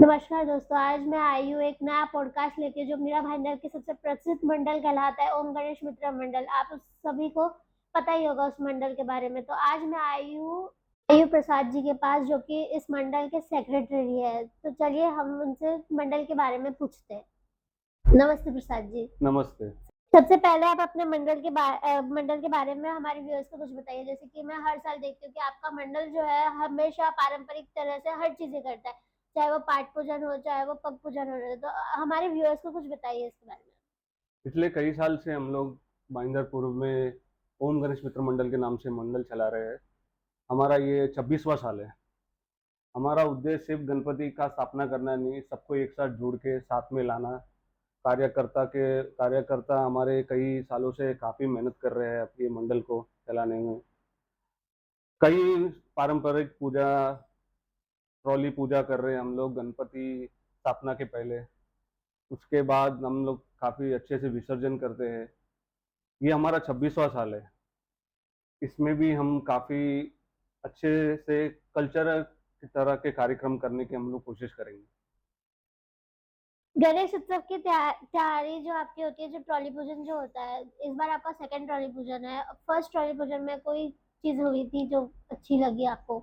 नमस्कार दोस्तों, आज मैं आई हूँ एक नया पॉडकास्ट लेके जो मीरा भाईंदर के सबसे प्रसिद्ध मंडल कहलाता है, ओम गणेश मित्र मंडल। आप उस सभी को पता ही होगा उस मंडल के बारे में। तो आज मैं आई हूँ प्रसाद जी के पास जो कि इस मंडल के सेक्रेटरी है। तो चलिए हम उनसे मंडल के बारे में पूछते हैं। नमस्ते प्रसाद जी। नमस्ते। सबसे पहले आप अपने मंडल के बारे में हमारे व्यूअर्स को कुछ बताइए। जैसे कि मैं हर साल देखती हूँ कि आपका मंडल जो है हमेशा पारंपरिक तरह से हर चीजें करता है, चाहे वो पाठ पूजन हो चाहे वो पग पूजन हो। तो हमारे व्यूअर्स को कुछ बताइए इसके बारे में। पिछले कई साल से हम लोग भाईंदरपुर में ओम गणेश मित्र मंडल के नाम से मंडल चला रहे हैं। हमारा ये 26वां साल है। हमारा उद्देश्य सिर्फ गणपति का स्थापना करना नहीं, सबको एक साथ जोड़ के साथ में लाना। कार्यकर्ता हमारे कई सालों से काफ़ी मेहनत कर रहे हैं अपने मंडल को चलाने में। कई पारंपरिक पूजा, ट्रॉली पूजा कर रहे हैं हम लोग गणपति स्थापना के पहले। उसके बाद हम लोग काफ़ी अच्छे से विसर्जन करते हैं। ये हमारा 26वां साल है। इसमें भी हम काफ़ी अच्छे से कल्चरल की तरह के कार्यक्रम करने की हम लोग कोशिश करेंगे। गणेश उत्सव की तैयारी जो आपकी होती है, जो ट्रॉली पूजन जो होता है, इस बार आपका सेकंड ट्रॉली पूजन है। फर्स्ट ट्रॉली पूजन में कोई चीज हुई थी जो अच्छी लगी आपको?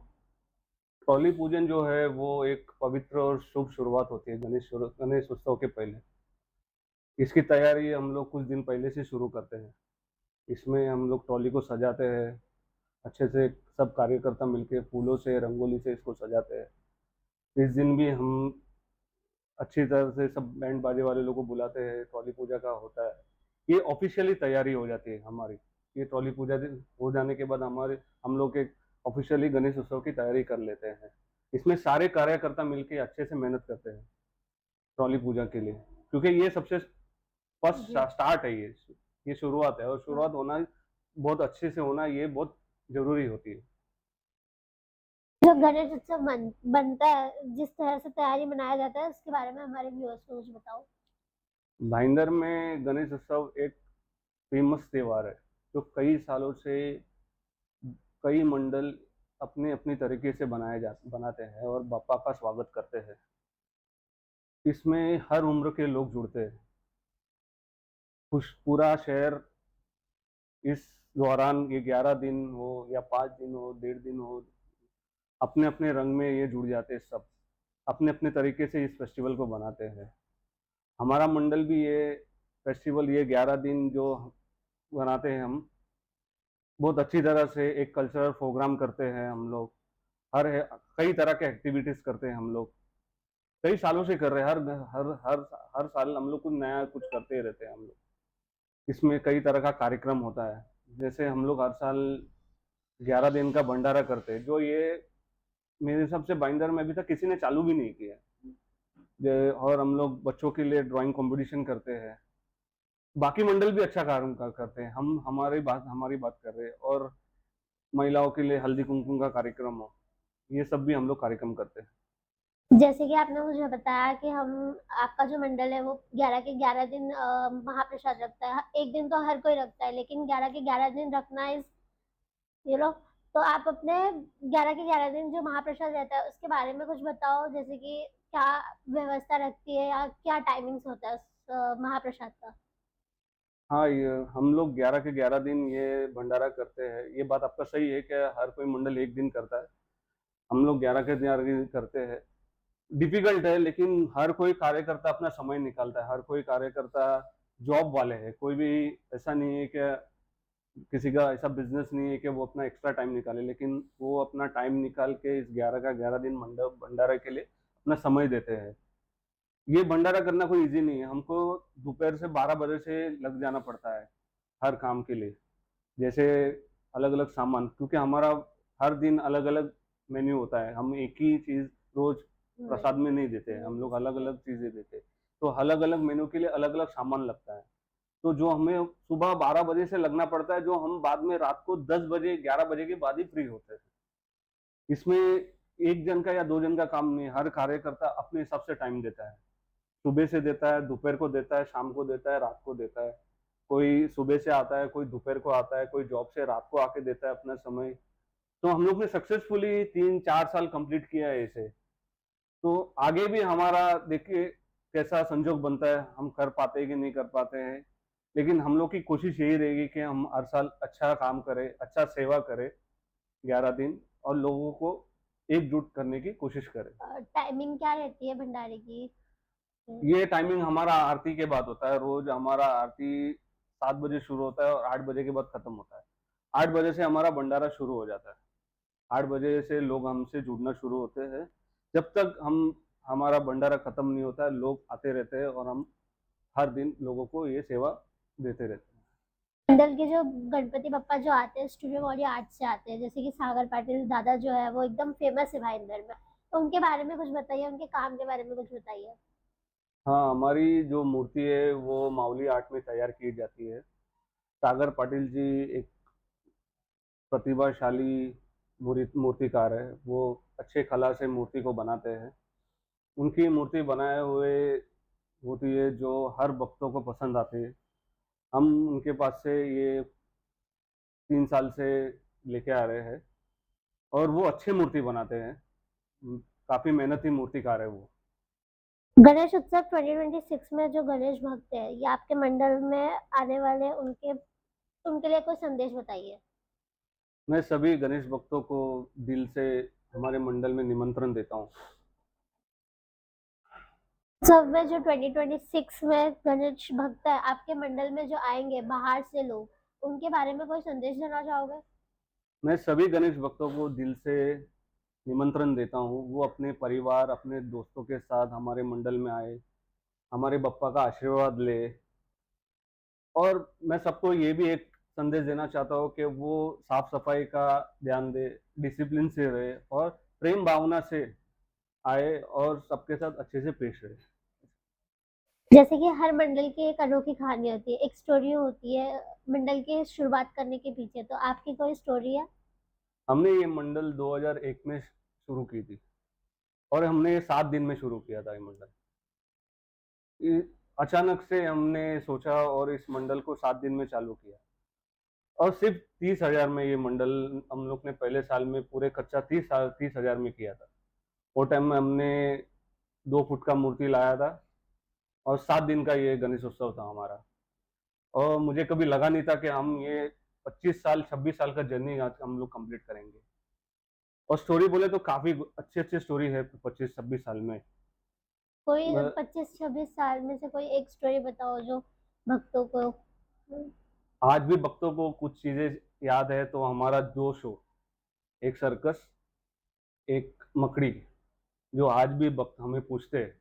ट्रॉली पूजन जो है वो एक पवित्र और शुभ शुरुआत होती है गणेश उत्सव के पहले। इसकी तैयारी हम लोग कुछ दिन पहले से शुरू करते हैं। इसमें हम लोग ट्रॉली को सजाते हैं अच्छे से, सब कार्यकर्ता मिलके फूलों से रंगोली से इसको सजाते हैं। इस दिन भी हम अच्छी तरह से सब बैंड बाजे वाले लोगों को बुलाते हैं। ट्रॉली पूजा का होता है, ये ऑफिशियली तैयारी हो जाती है हमारी। ये ट्रॉली पूजा हो जाने के बाद हम लोग एक ऑफिशियली गणेश उत्सव की तैयारी कर लेते हैं। इसमें सारे कार्यकर्ता मिलके अच्छे से मेहनत करते हैं ट्रॉली पूजा के लिए, क्योंकि ये सबसे फर्स्ट जी। स्टार्ट है। ये शुरुआत है, और शुरुआत होना बहुत अच्छे से होना ये बहुत जरूरी होती है। जो गणेश उत्सव बनता है, जिस तरह से तैयारी मनाया जाता है, उसके बारे में हमारे व्यूअर्स को कुछ बताओ। भाईंदर में गणेश उत्सव एक फेमस त्योहार है जो कई सालों से कई मंडल अपने अपनी तरीके से बनाते हैं और बापा का स्वागत करते हैं। इसमें हर उम्र के लोग जुड़ते हैं। पूरा शहर इस दौरान, ये 11 दिन हो या 5 दिन हो, 1.5 दिन हो, अपने अपने रंग में ये जुड़ जाते हैं। सब अपने अपने तरीके से इस फेस्टिवल को बनाते हैं। हमारा मंडल भी ये फेस्टिवल, ये 11 दिन जो बनाते हैं हम, बहुत अच्छी तरह से एक कल्चरल प्रोग्राम करते हैं हम लोग। हर कई तरह के एक्टिविटीज करते हैं हम लोग, कई सालों से कर रहे हैं। हर हर हर हर साल हम लोग कुछ नया कुछ करते ही रहते हैं हम लोग। इसमें कई तरह का कार्यक्रम होता है। जैसे हम लोग हर साल 11 दिन का भंडारा करते हैं, जो ये मेरे हिसाब से बाइंदर में अभी तक किसी ने चालू भी नहीं किया और हम लोग बच्चों के लिए ड्राइंग कंपटीशन करते हैं। बाकी मंडल भी अच्छा कार्य करते हैं। हम हमारी बात कर रहे हैं, और महिलाओं के लिए हल्दी कुमकुम का कार्यक्रम हो, ये सब भी हम लोग कार्यक्रम करते हैं। जैसे कि आपने मुझे बताया कि हम आपका जो मंडल है वो 11 के 11 दिन महाप्रसाद रखता है। एक दिन तो हर कोई रखता है, लेकिन 11 के 11 दिन रखना इज यू नो तो आप अपने 11 के 11 दिन जो महाप्रसाद रहता है उसके बारे में कुछ बताओ। जैसे कि क्या व्यवस्था रखती है या क्या टाइमिंग्स होता है उस महाप्रसाद का? हाँ, ये हम लोग 11 के 11 दिन ये भंडारा करते हैं। ये बात आपका सही है कि हर कोई मंडल एक दिन करता है। हम लोग 11 के 11 दिन करते हैं। डिफिकल्ट है, लेकिन हर कोई कार्यकर्ता अपना समय निकालता है। हर कोई कार्यकर्ता जॉब वाले है, कोई भी ऐसा नहीं है कि किसी का ऐसा बिजनेस नहीं है कि वो अपना एक्स्ट्रा टाइम निकाले, लेकिन वो अपना टाइम निकाल के इस 11 का 11 दिन मंडप भंडारा के लिए अपना समय देते हैं। ये भंडारा करना कोई इजी नहीं है। हमको दोपहर से 12 बजे से लग जाना पड़ता है हर काम के लिए। जैसे अलग अलग सामान, क्योंकि हमारा हर दिन अलग अलग मेन्यू होता है। हम एक ही चीज रोज प्रसाद में नहीं देते हैं, हम लोग अलग अलग चीजें देते हैं। तो अलग अलग मेन्यू के लिए अलग अलग सामान लगता है। तो जो हमें सुबह 12 बजे से लगना पड़ता है, जो हम बाद में रात को 10 बजे 11 बजे के बाद ही फ्री होते हैं। इसमें एक जन का या 2 जन का काम नहीं है। हर कार्यकर्ता अपने हिसाब से टाइम देता है। सुबह से देता है, दोपहर को देता है, शाम को देता है, रात को देता है। कोई सुबह से आता है, कोई दोपहर को आता है, कोई जॉब से रात को आके देता है अपना समय। तो हम लोग ने सक्सेसफुली 3-4 साल कंप्लीट किया है इसे। तो आगे भी हमारा देखिए कैसा संजोग बनता है, हम कर पाते हैं कि नहीं कर पाते हैं। लेकिन हम लोग की कोशिश यही रहेगी कि हम हर साल अच्छा काम करें, अच्छा सेवा करें 11 दिन और लोगों को एकजुट करने की कोशिश करें। टाइमिंग क्या रहती है भंडारे की? ये टाइमिंग हमारा आरती के बाद होता है। रोज़ हमारा आरती 7 बजे शुरू होता है और 8 बजे के बाद खत्म होता है। 8 बजे से हमारा भंडारा शुरू हो जाता है। 8 बजे से लोग हमसे जुड़ना शुरू होते हैं। जब तक हम हमारा भंडारा खत्म नहीं होता है, लोग आते रहते हैं और हम हर दिन लोगों को ये सेवा देते रहते हैं। मंडल के जो गणपति बप्पा जो आते हैं स्टूडियो बॉडी आर्ट से आते हैं, जैसे कि सागर पाटिल दादा जो है वो एकदम फेमस है भाई इंदौर में, तो उनके बारे में कुछ बताइए, उनके काम के बारे में कुछ बताइए। हाँ, हमारी जो मूर्ति है वो मावली आर्ट में तैयार की जाती है। सागर पाटिल जी एक प्रतिभाशाली मूर्तिकार है। वो अच्छे कला से मूर्ति को बनाते हैं। उनकी मूर्ति बनाए हुए होती है जो हर भक्तों को पसंद आती है। हम उनके पास से ये 3 साल से लेके आ रहे हैं और वो अच्छी मूर्ति बनाते हैं। काफ़ी मेहनती मूर्तिकार है वो। गणेश उत्सव 2026 में जो गणेश भक्त है ये आपके मंडल में आने वाले उनके उनके लिए कोई संदेश बताइए। मैं सभी गणेश भक्तों को दिल से हमारे मंडल में निमंत्रण देता हूँ। उत्सव में जो 2026 में गणेश भक्त है आपके मंडल में जो आएंगे बाहर से लोग, उनके बारे में कोई संदेश देना चाहोगे? मैं सभी गणेश भक्तों को दिल से निमंत्रण देता हूँ। वो अपने परिवार, अपने दोस्तों के साथ हमारे मंडल में आए, हमारे बप्पा का आशीर्वाद ले। और मैं सबको ये भी एक संदेश देना चाहता हूँ कि वो साफ-सफाई का ध्यान दें, डिसिप्लिन से रहे और प्रेम भावना से आए और सबके साथ अच्छे से पेश रहे। जैसे कि हर मंडल की एक अनोखी कहानी होती है, एक स्टोरी होती है मंडल के शुरुआत करने के पीछे, तो आपकी कोई स्टोरी है? हमने ये मंडल 2001 में शुरू की थी और हमने ये 7 दिन में शुरू किया था ये मंडल। ये अचानक से हमने सोचा और इस मंडल को 7 दिन में चालू किया और सिर्फ़ 30,000 में ये मंडल हम लोग ने पहले साल में पूरे खर्चा 30,000 में किया था। वो टाइम में हमने 2 फुट का मूर्ति लाया था और 7 दिन का ये गणेश उत्सव था हमारा। और मुझे कभी लगा नहीं था कि हम ये 25 साल, 26 साल का जर्नी आज हम लोग कंप्लीट करेंगे। और स्टोरी बोले तो काफ़ी अच्छी-अच्छी स्टोरी है 25-26 साल में। कोई मैं 25-26 साल में से कोई एक स्टोरी बताओ जो भक्तों को। आज भी भक्तों को कुछ चीज़ें याद है तो हमारा 2 शो, एक सर्कस, एक मकड़ी, जो आज भी भक्त हमें पूछते हैं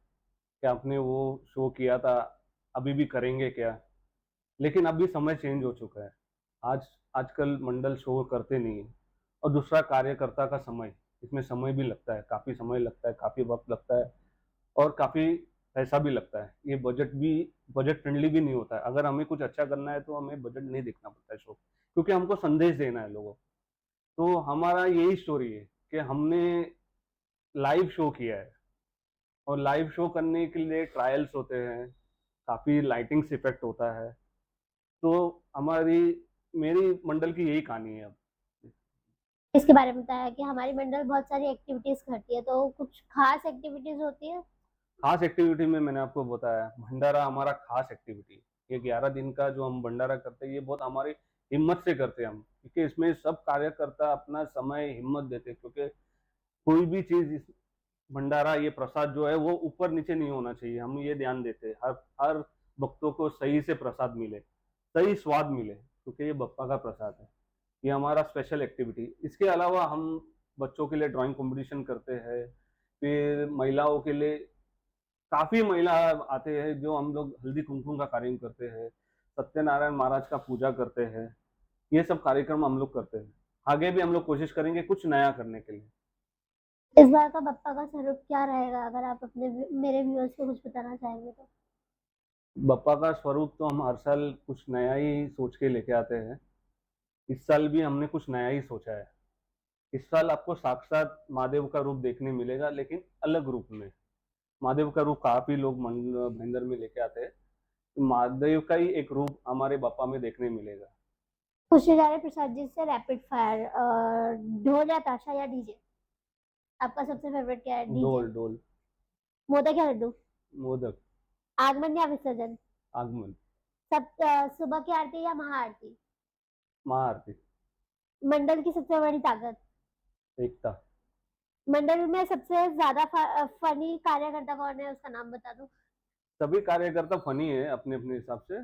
कि आपने वो शो किया था, अभी भी करेंगे क्या? लेकिन अभी समय चेंज हो चुका है। आज आजकल मंडल शो करते नहीं हैं और दूसरा कार्यकर्ता का समय, इसमें समय भी लगता है, काफ़ी समय लगता है, काफ़ी वक़्त लगता है और काफ़ी पैसा भी लगता है। ये बजट फ्रेंडली भी नहीं होता है। अगर हमें कुछ अच्छा करना है तो हमें बजट नहीं देखना पड़ता है शो, क्योंकि हमको संदेश देना है लोगों को। तो हमारा यही स्टोरी है कि हमने लाइव शो किया है और लाइव शो करने के लिए ट्रायल्स होते हैं, काफ़ी लाइटिंग्स इफ़ेक्ट होता है। तो हमारी मेरी मंडल की यही कहानी है अब। इसके बारे में बताया कि हमारी मंडल बहुत सारी एक्टिविटीज करती है, तो कुछ खास एक्टिविटीज होती है? खास एक्टिविटी में मैंने आपको बताया, भंडारा हमारा खास एक्टिविटी है। ये 11 दिन का जो हम भंडारा करते हैं, ये बहुत हमारी हिम्मत से करते हैं हम, क्योंकि इसमें सब कार्यकर्ता अपना समय, हिम्मत देते हैं, क्योंकि कोई भी चीज़ इस भंडारा, ये प्रसाद जो है, वो ऊपर-नीचे नहीं होना चाहिए। हम ये ध्यान देते हैं, हर हर भक्तों को सही से प्रसाद मिले, सही स्वाद मिले, क्योंकि ये बप्पा का प्रसाद है। ये हमारा स्पेशल एक्टिविटी। इसके अलावा हम बच्चों के लिए ड्राइंग कॉम्पिटिशन करते हैं, फिर महिलाओं के लिए काफ़ी महिला आते हैं जो हम लोग हल्दी-कुमकुम का कार्यक्रम करते हैं, सत्यनारायण महाराज का पूजा करते हैं। ये सब कार्यक्रम हम लोग करते हैं। आगे भी हम लोग कोशिश करेंगे कुछ नया करने के लिए। इस बार का बप्पा का स्वरूप क्या रहेगा, अगर आप अपने मेरे व्यूअर्स को कुछ बताना चाहेंगे तो? बप्पा का स्वरूप तो हम हर साल कुछ नया ही सोच के लेके आते हैं। इस साल भी हमने कुछ नया ही सोचा है। इस साल आपको साक्षात महादेव का रूप देखने मिलेगा, लेकिन अलग रूप में। महादेव का रूप काफ़ी लोग मंदिर में लेके आते हैं। महादेव का ही एक रूप हमारे बप्पा में देखने मिलेगा। पूछे जा रहे प्रसाद जी से रैपिड फायर, ढोल या ताशा या डीजे? आपका सबसे फेवरेट क्या है? डीजे? ढोल, ढोल। मोदक या लड्डू? मोदक। आगमन या विसर्जन? आगमन। सुबह की आरती या महाआरती? महाआरती। मंडल की सबसे बड़ी ताकत? एकता। मंडल में सबसे ज्यादा फनी कार्यकर्ता कौन है, उसका नाम बता दो। सभी कार्यकर्ता फनी है अपने अपने हिसाब से।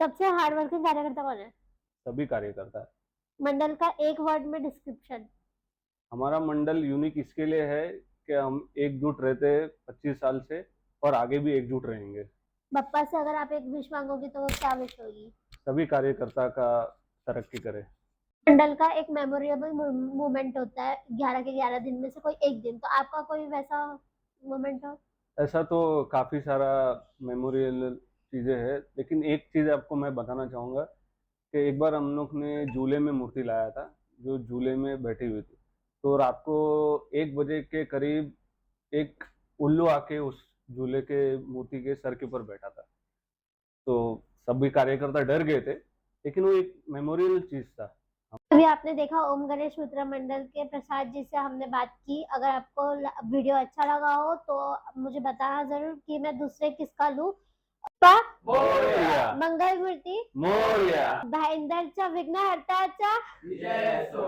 सबसे हार्ड वर्किंग कार्यकर्ता कौन है? सभी कार्यकर्ता है। मंडल का एक वर्ड में डिस्क्रिप्शन? हमारा मंडल यूनिक इसके लिए है कि हम एकजुट रहते हैं 25 साल से, और आगे भी एकजुट रहेंगे। बप्पा से अगर आप एक विश मांगोगी तो वो क्या विश होगी? सभी कार्यकर्ता का तरक्की करे। मंडल का एक मेमोरेबल मोमेंट होता है 11 के 11 दिन में से कोई एक दिन, तो आपका कोई वैसा मोमेंट हो? ऐसा तो काफी सारा मेमोरियल चीजें हैं, लेकिन एक चीज आपको मैं बताना चाहूंगा कि एक बार हम लोग ने झूले में मूर्ति लाया था, जो झूले में बैठी हुई थी। तो रात को 1 बजे के करीब एक उल्लू आके उस झूले के मूर्ति के सर के ऊपर बैठा था। तो सभी कार्यकर्ता डर गए थे, लेकिन वो एक मेमोरियल चीज था। अभी आपने देखा ओम गणेश मित्र मंडल के प्रसाद जी से हमने बात की। अगर आपको वीडियो अच्छा लगा हो तो मुझे बताना जरूर कि मैं दूसरे किसका लूं। मोरया। मंगल मूर्ती मोरया। भाईंदरच्या विघ्नहर्ताचा विजय असो।